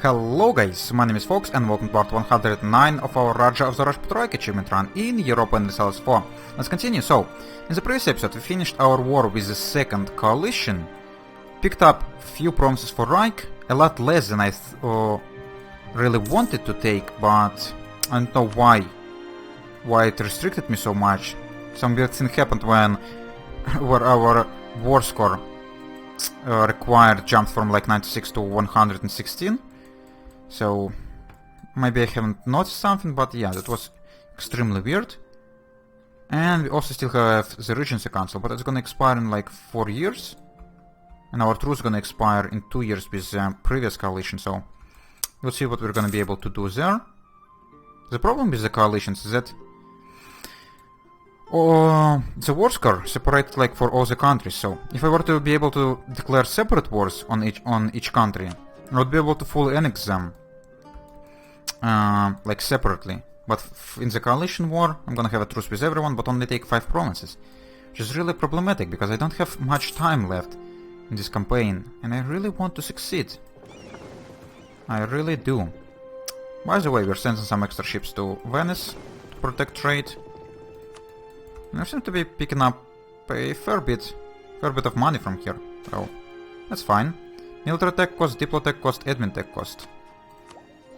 Hello guys, my name is Fox and welcome to part 109 of our Raja of the Rajput Reich achievement run in Europa Universalis 4. Let's continue. So, in the previous episode we finished our war with the second coalition, picked up few promises for Reich, a lot less than I really wanted to take, but I don't know why it restricted me so much. Some weird thing happened when where our war score required jumped from like 96 to 116. So maybe I haven't noticed something, but yeah, that was extremely weird. And we also still have the Regency Council, but it's gonna expire in like 4 years. And our truce is gonna expire in 2 years with the previous coalition, so we'll see what we're gonna be able to do there. The problem with the coalitions is that the war score separated like for all the countries, so if I were to be able to declare separate wars on each country, I would be able to fully annex them like separately. But in the coalition war, I'm gonna have a truce with everyone, but only take 5 provinces, which is really problematic because I don't have much time left in this campaign, and I really want to succeed. I really do. By the way, we're sending some extra ships to Venice to protect trade. And I seem to be picking up a fair bit of money from here, so that's fine. Military tech cost, diplo tech cost, admin tech cost.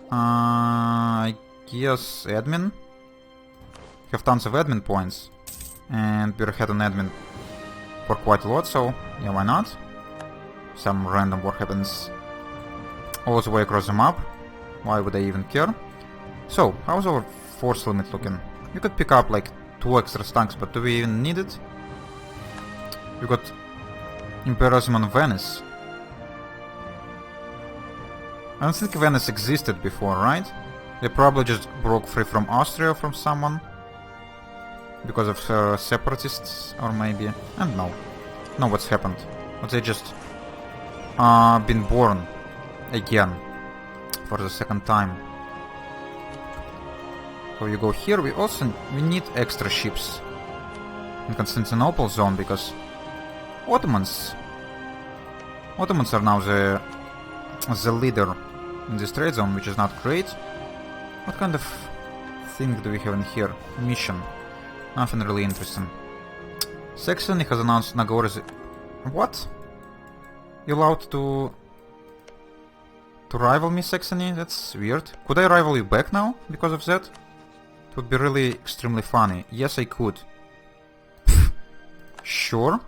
I guess admin. Have tons of admin points, and we're ahead on admin for quite a lot, so yeah, why not? Some random war happens all the way across the map. Why would I even care? So, how's our force limit looking? We could pick up like 2 extra tanks, but do we even need it? We got Imperialism on Venice. I don't think Venice existed before, right? They probably just broke free from Austria from someone. Because of separatists, or maybe... I don't know. Know what's happened. But they just... been born again. For the second time. So you go here, we need extra ships in Constantinople zone, because Ottomans are now the leader in this trade zone, which is not great. What kind of thing do we have in here? Mission. Nothing really interesting. Saxony has announced Nagaur is... What? You allowed to rival me, Saxony? That's weird. Could I rival you back now because of that? It would be really extremely funny. Yes, I could. Sure.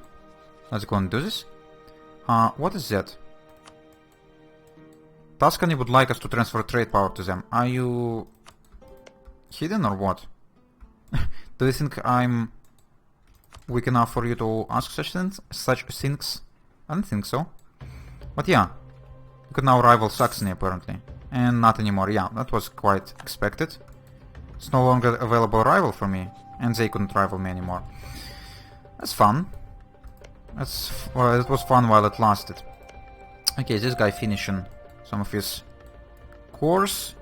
Let's go and do this. What is that? Tuscany would like us to transfer trade power to them. Are you hidden or what? Do you think I'm weak enough for you to ask such things? I don't think so. But yeah, you could now rival Saxony apparently. And not anymore. Yeah, that was quite expected. It's no longer available rival for me, and they couldn't rival me anymore. That's fun. Well, it was fun while it lasted. Okay, this guy finishing some of his cores,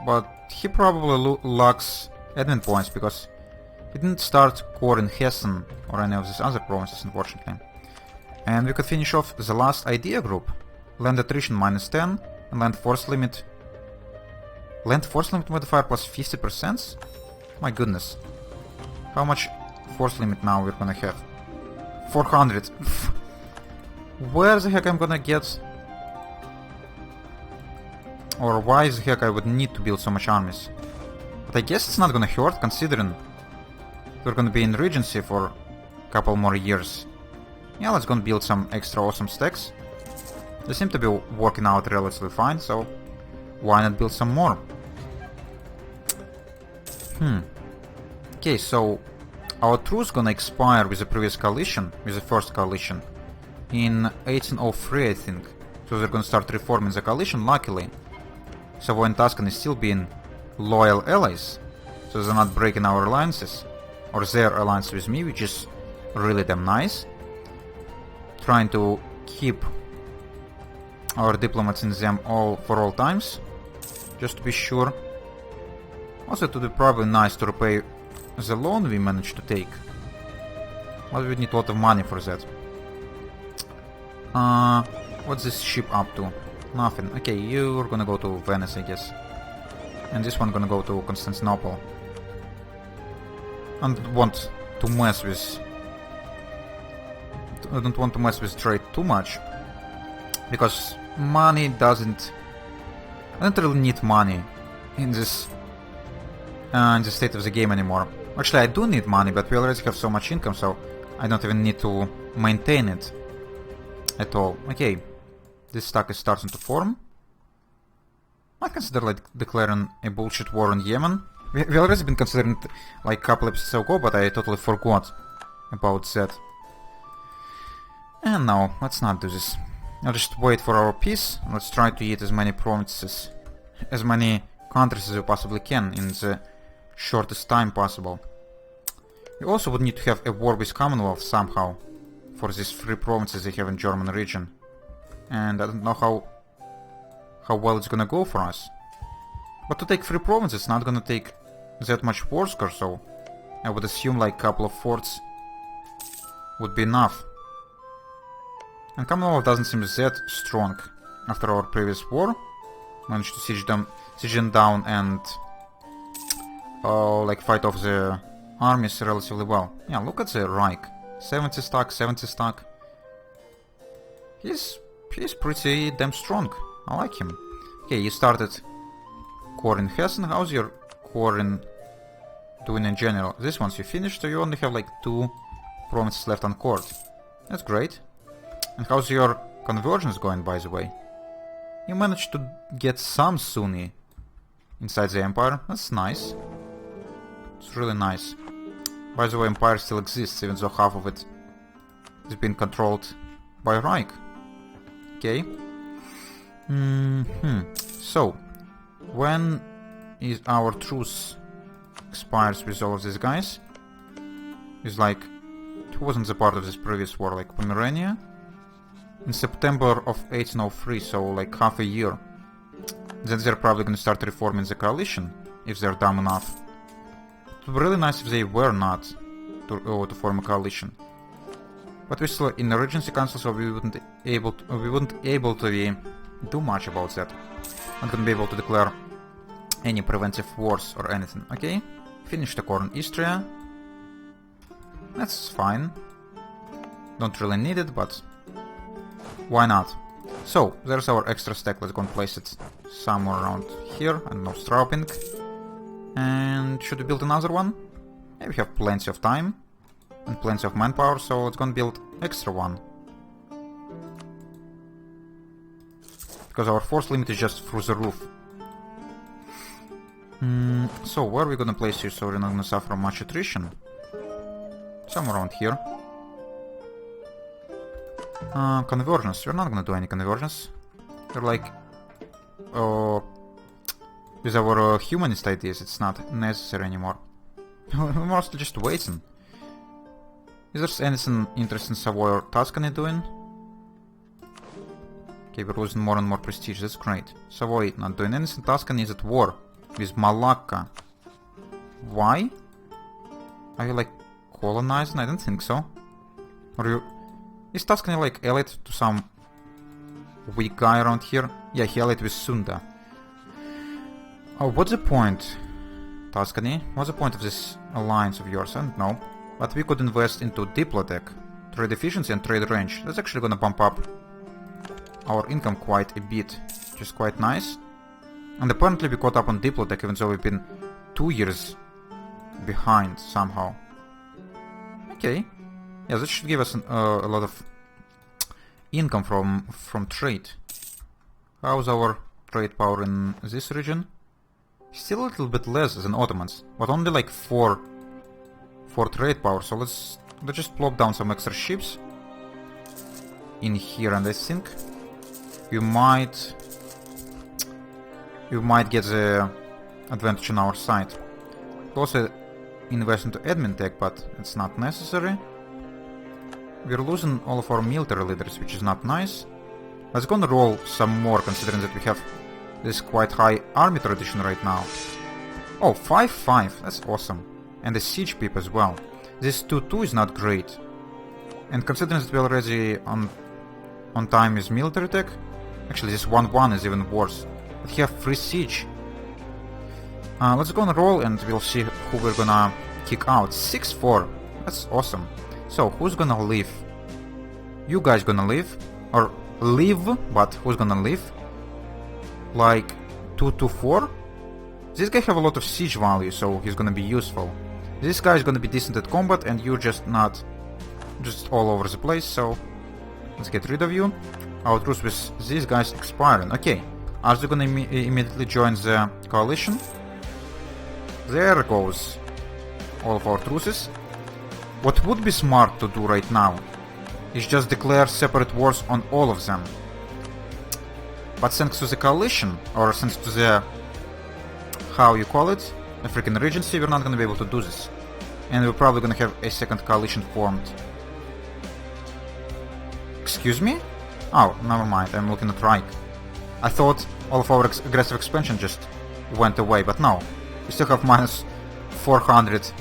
but he probably lacks admin points because he didn't start core in Hessen or any of these other provinces, unfortunately. And we could finish off the last idea group. Land attrition -10 and land force limit modifier plus 50%? My goodness. How much force limit now we're gonna have? 400. Where the heck I'm gonna get? Or why the heck I would need to build so much armies? But I guess it's not gonna hurt, considering we're gonna be in Regency for a couple more years. Yeah, let's go and build some extra awesome stacks. They seem to be working out relatively fine, so why not build some more? Okay, so our truce gonna expire with the previous coalition, with the first coalition, in 1803, I think. So they're gonna start reforming the coalition, luckily. Savoy and Tuscany is still being loyal allies, so they're not breaking our alliances, or their alliance with me, which is really damn nice. Trying to keep our diplomats in them for all times, just to be sure. Also, it would be probably nice to repay the loan we managed to take, but we need a lot of money for that. What's this ship up to? Nothing. Okay, you're gonna go to Venice, I guess. And this one gonna go to Constantinople. I don't want to mess with... I don't want to mess with trade too much. Because money doesn't... I don't really need money in this state of the game anymore. Actually, I do need money, but we already have so much income, so I don't even need to maintain it at all. Okay, this stock is starting to form. I consider like declaring a bullshit war on Yemen. We already been considering it like a couple episodes ago, but I totally forgot about that. And now, let's not do this. I'll just wait for our peace. Let's try to eat as many provinces, as many countries as we possibly can in the shortest time possible. We also would need to have a war with Commonwealth somehow for these 3 provinces they have in German region. And I don't know how well it's gonna go for us. But to take 3 provinces is not gonna take that much war score, so I would assume like a couple of forts would be enough. And Commonwealth doesn't seem that strong after our previous war. Managed to siege them down and like fight off the armies relatively well. Yeah, look at the Reich. 70 stock, 70 stock. He's pretty damn strong. I like him. Okay, you started core in Hessen. How's your core in doing in general? This one's you finished, so you only have like 2 provinces left on court. That's great. And how's your conversions going, by the way? You managed to get some Sunni inside the empire. That's nice. It's really nice. By the way, empire still exists, even though half of it is being controlled by Reich. Okay. So, when is our truce expires with all of these guys? It's like, who wasn't the part of this previous war, like Pomerania? In September of 1803, so like half a year. Then they're probably gonna start reforming the coalition, if they're dumb enough. It would be really nice if they were not to form a coalition. But we're still in the Regency Council, so we wouldn't able to do much about that. Not gonna be able to declare any preventive wars or anything. Okay, finish the core in Istria. That's fine. Don't really need it, but why not? So, there's our extra stack. Let's go and place it somewhere around here. I don't know, Straubing. And should we build another one? Yeah, we have plenty of time and plenty of manpower, so let's go and build extra one. Because our force limit is just through the roof. So, where are we gonna place you so we're not gonna suffer much attrition? Somewhere around here. Conversions. We're not gonna do any conversions. They're like... with our humanist ideas, it's not necessary anymore. We're mostly just waiting. Is there anything interesting Savoy or Tuscany doing? Okay, we're losing more and more prestige, that's great. Savoy not doing anything. Tuscany is at war with Malacca. Why? Are you like colonizing? I don't think so. Or you... Is Tuscany like allied to some weak guy around here? Yeah, he allied with Sunda. Oh, what's the point, Tuscany? What's the point of this alliance of yours? I don't know. But we could invest into Diplotech, trade efficiency and trade range. That's actually gonna bump up our income quite a bit, which is quite nice. And apparently we caught up on Diplotech, even though we've been 2 years behind somehow. Okay. Yeah, this should give us a lot of income from trade. How's our trade power in this region? Still a little bit less than Ottomans, but only like 4 trade power. So let's just plop down some extra ships in here, and I think you might get the advantage on our side. We'll also invest into admin tech, but it's not necessary. We're losing all of our military leaders, which is not nice. Let's go and roll some more, considering that we have this quite high army tradition right now. Oh, 5-5, that's awesome. And the siege peep as well. This 2-2 is not great. And considering that we're already on time with military tech, Actually, this 1-1 is even worse. But he have free siege. Let's go on a roll and we'll see who we're gonna kick out. 6-4. That's awesome. So, who's gonna leave? You guys gonna leave? Or leave, but who's gonna leave? Like 2-4? This guy have a lot of siege value, so he's gonna be useful. This guy is gonna be decent at combat and you're just not... just all over the place, so... let's get rid of you. Our truce with these guys expiring. Okay, are they gonna immediately join the coalition? There goes all of our truces. What would be smart to do right now is just declare separate wars on all of them. But thanks to the coalition, or thanks to the... how you call it? African Regency, we're not gonna be able to do this. And we're probably gonna have a second coalition formed. Excuse me? Oh, never mind, I'm looking at Reich. I thought all of our aggressive expansion just went away, but no. We still have minus 400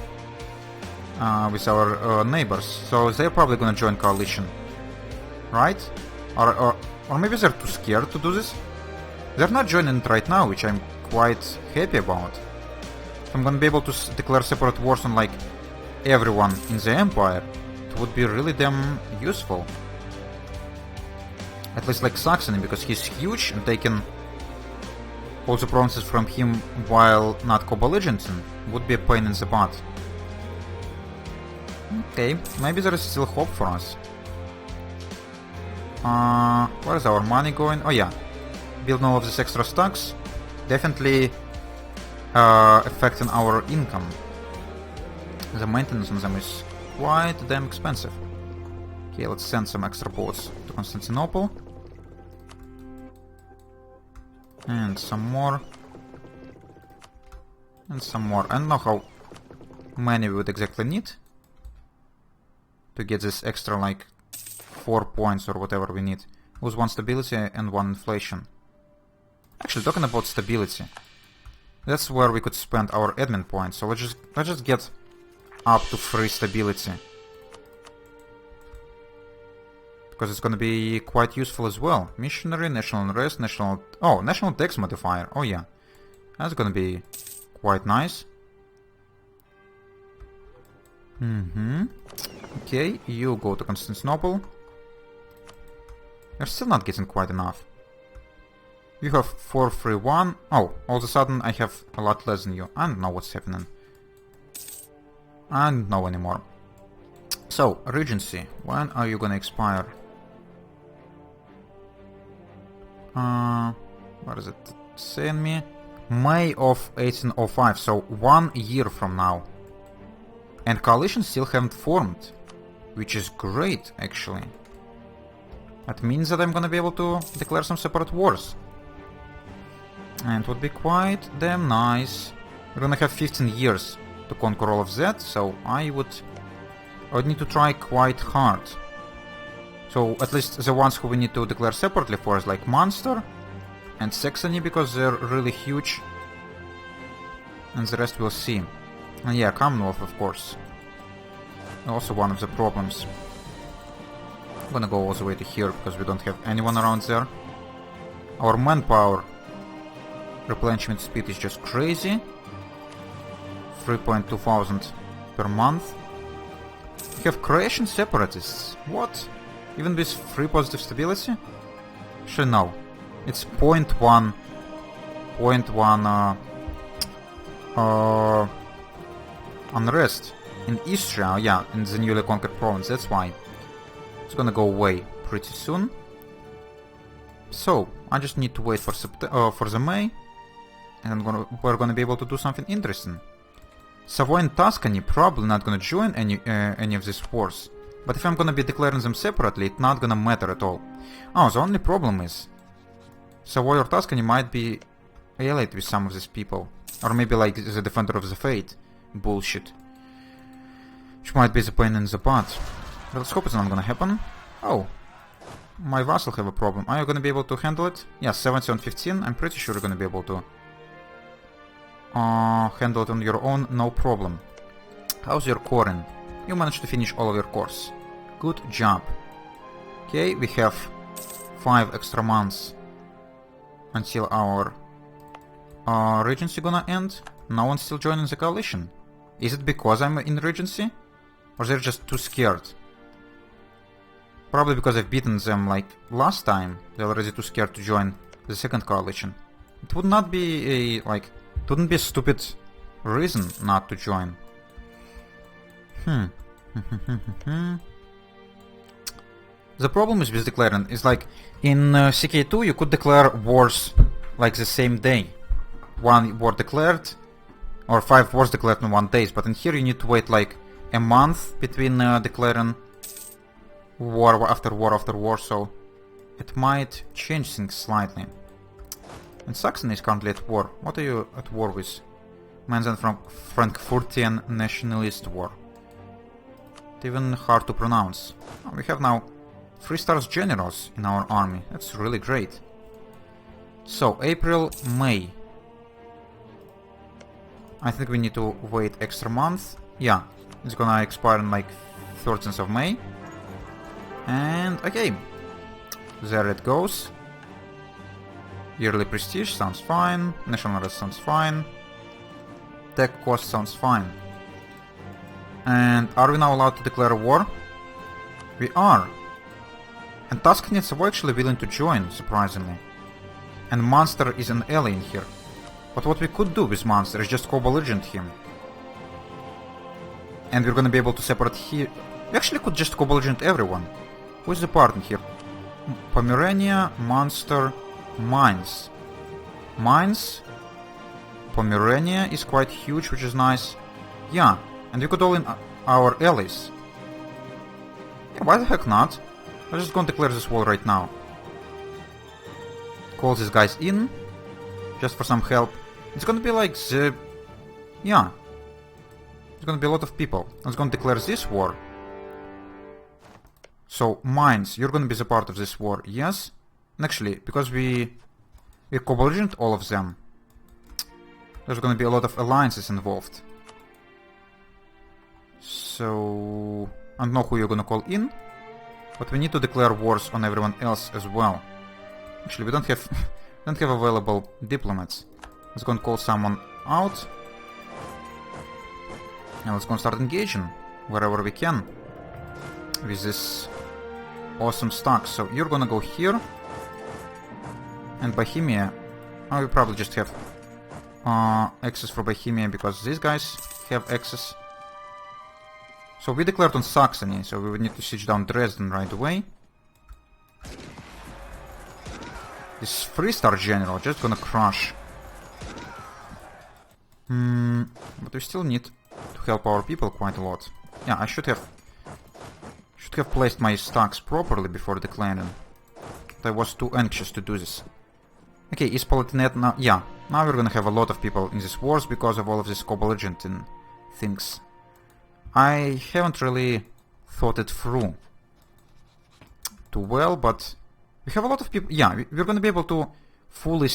with our neighbors, so they're probably gonna join coalition. Right? Or maybe they're too scared to do this? They're not joining it right now, which I'm quite happy about. If I'm gonna be able to declare separate wars on like everyone in the empire, it would be really damn useful. At least like Saxony, because he's huge and they can all the provinces from him while not co-belligerenting would be a pain in the butt. Okay, maybe there is still hope for us. Where is our money going? Oh yeah, building all of these extra stocks, definitely affecting our income. The maintenance on them is quite damn expensive. Okay, let's send some extra boats to Constantinople. And some more. And some more. I don't know how many we would exactly need to get this extra like 4 points or whatever we need. It was 1 stability and 1 inflation. Actually, talking about stability, that's where we could spend our admin points. So let's just get up to 3 stability, because it's gonna be quite useful as well. Missionary, national unrest, national tax modifier. Oh yeah, that's gonna be quite nice. Okay, you go to Constantinople. You're still not getting quite enough. You have 431. Oh, all of a sudden I have a lot less than you. I don't know what's happening. I don't know anymore. So, Regency, when are you gonna expire? Where is it saying me? May of 1805, so 1 year from now. And coalition still haven't formed, which is great, actually. That means that I'm gonna be able to declare some separate wars. And it would be quite damn nice. We're gonna have 15 years to conquer all of that, so I would need to try quite hard. So at least the ones who we need to declare separately for is like Munster and Saxony, because they're really huge. And the rest we'll see. And yeah, Commonwealth, of course. Also one of the problems. I'm gonna go all the way to here because we don't have anyone around there. Our manpower replenishment speed is just crazy. 3.2 thousand per month. We have Croatian separatists. What? Even with 3 positive stability? Actually no. It's 0.1 unrest in Istria, yeah, in the newly conquered province, that's why. It's gonna go away pretty soon. So, I just need to wait for the May, and we're gonna be able to do something interesting. Savoy and Tuscany probably not gonna join any of these wars, but if I'm gonna be declaring them separately, it's not gonna matter at all. Oh, the only problem is Savoy or Tuscany might be allied with some of these people, or maybe like the Defender of the Faith bullshit, which might be the pain in the butt. But let's hope it's not gonna happen. Oh, my vassal have a problem. Are you gonna be able to handle it? Yeah, 70 on 15. I'm pretty sure you're gonna be able to handle it on your own, no problem. How's your Corin? You managed to finish all of your course. Good job. Okay, we have 5 extra months until our regency gonna end. No one's still joining the coalition. Is it because I'm in regency? Or they're just too scared? Probably because I've beaten them like last time. They're already too scared to join the second coalition. It would not be a it wouldn't be a stupid reason not to join. The problem is with declaring is like in CK2 you could declare wars like the same day. One war declared, or 5 wars declared in 1 day, but in here you need to wait like a month between declaring war after war after war, so it might change things slightly. And Saxony is currently at war. What are you at war with? Mentioned from Frankfurtian Nationalist War. It's even hard to pronounce. Oh, we have now 3 stars generals in our army. That's really great. So, April, May. I think we need to wait extra month. Yeah, it's gonna expire in like 13th of May. And okay, there it goes. Yearly prestige sounds fine. National arrest sounds fine. Tech cost sounds fine. And are we now allowed to declare a war? We are. And Tuscanians are actually willing to join, surprisingly. And Munster is an ally in here. But what we could do with Munster is just co-belligerent him. And we're gonna be able to separate here. We actually could just co-belligerent everyone. Who's the partner here? Pomerania, Munster, Mainz. Mainz, Pomerania is quite huge, which is nice. Yeah, and we could all in our allies. Yeah, why the heck not? I'm just gonna declare this wall right now. Call these guys in, just for some help. It's gonna be like the... yeah. It's gonna be a lot of people. I'm gonna declare this war. So, Mainz, you're gonna be the part of this war, yes? And actually, because we co-belligerent all of them, there's gonna be a lot of alliances involved. So, I don't know who you're gonna call in, but we need to declare wars on everyone else as well. Actually, we don't have available diplomats. Let's go and call someone out. And let's go and start engaging wherever we can with this awesome stock. So you're gonna go here. And Bohemia, I will probably just have access for Bohemia because these guys have access. So we declared on Saxony, so we would need to siege down Dresden right away. This 3-star general just gonna crush. But we still need to help our people quite a lot. Yeah, I should have placed my stocks properly before declaring. But I was too anxious to do this. Okay, is Palatinate now? Yeah, now we're gonna have a lot of people in these wars because of all of this co-belligerent things. I haven't really thought it through too well, but we have a lot of people. Yeah, we're gonna be able to fully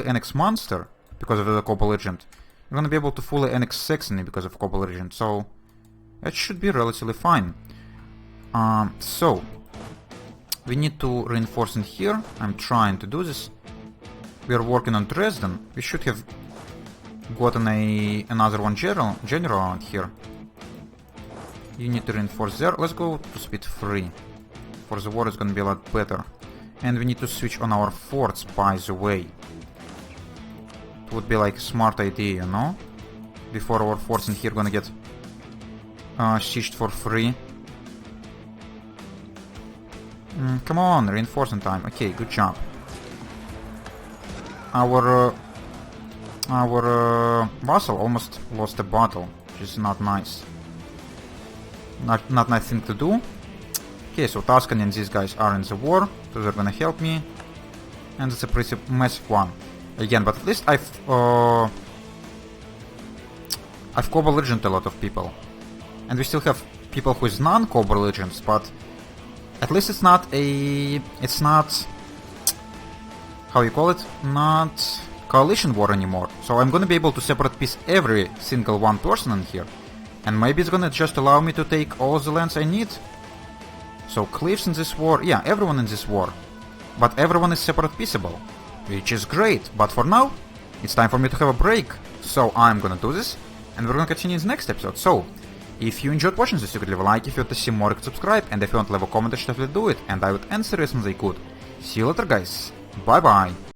annex Munster because of the co-belligerent. We're gonna be able to fully annex Saxony because of co-belligerent, so that should be relatively fine. So we need to reinforce in here. I'm trying to do this. We are working on Dresden. We should have gotten another one general around here. You need to reinforce there. Let's go to speed 3. For the war it's gonna be a lot better. And we need to switch on our forts, by the way. It would be like a smart idea, you know? Before our forts in here gonna get sieged for free. Come on, reinforcing time. Okay, good job. Our vassal almost lost a battle, which is not nice. Not nice thing to do. Okay, so Tuscany and these guys are in the war, so they're gonna help me. And it's a pretty massive one. Again, but at least I've co-belligerent a lot of people. And we still have people who is non-co-belligerents, but at least it's not how you call it? Not coalition war anymore. So I'm gonna be able to separate peace every single one person in here. And maybe it's gonna just allow me to take all the lands I need. So cliffs in this war, yeah, everyone in this war. But everyone is separate peaceable. which is great, but for now, it's time for me to have a break, so I'm gonna do this, and we're gonna continue in the next episode. So, if you enjoyed watching this, you could leave a like, if you want to see more, you could subscribe, and if you want to leave a comment, I should definitely do it, and I would answer as soon as I could. See you later, guys. Bye bye.